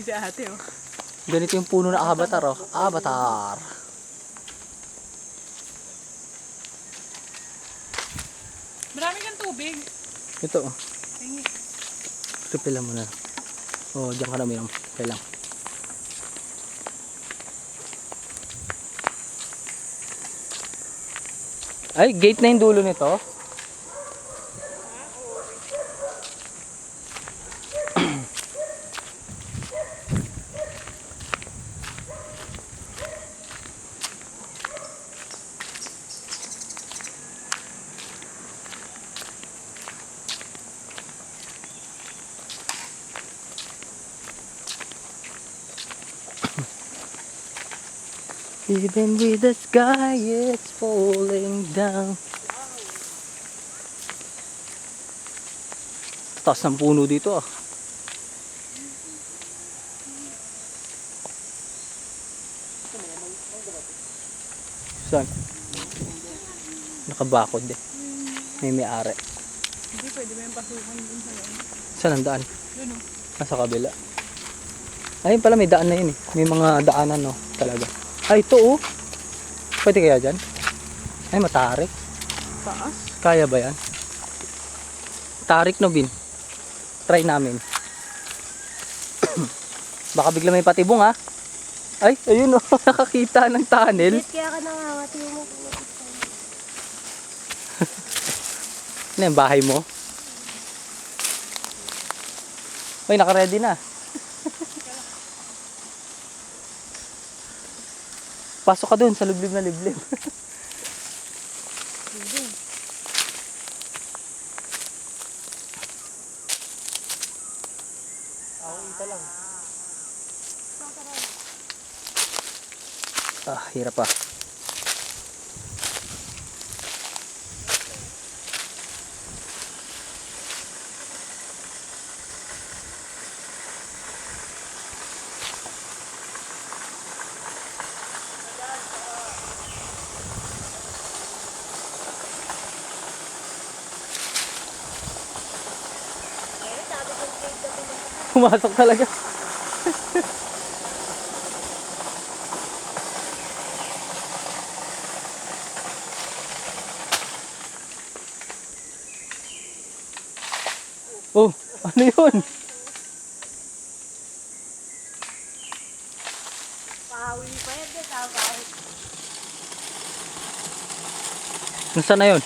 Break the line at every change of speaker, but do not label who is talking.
Si ate oh.
Ganito yung puno na avatar oh. Avatar.
Marami kang tubig.
Ito oh.
Tingi.
Refill lang muna. Oh, diyan ka na uminom. Okay lang. Ay, gate na yung dulo nito. Even with the sky, it's falling down. Taas ng puno dito ah. Saan? Nakabakod eh. May-ari.
Hindi pwede ba yung pasukan dun sa yun?
Saan ang daan?
Yun oh.
Nasa kabila. Ayun pala may daan na yun eh. May mga daanan no talaga. Ay ito oh. Pwede kaya dyan? Ay matarik.
Taas?
Kaya ba yan? Tarik no Bin. Try namin. Baka bigla may patibong ha. Ay ayun oh. Nakakita ng tunnel.
Kaya ka nangangati mo.
Ano yung bahay mo? Ay naka-ready na. Pasok ka dun sa liblib na liblib. Ah, hirap pa. Pumasok talaga. Oh, ano yun?
Pahawi pa yan. Kahit
Nasaan na yun?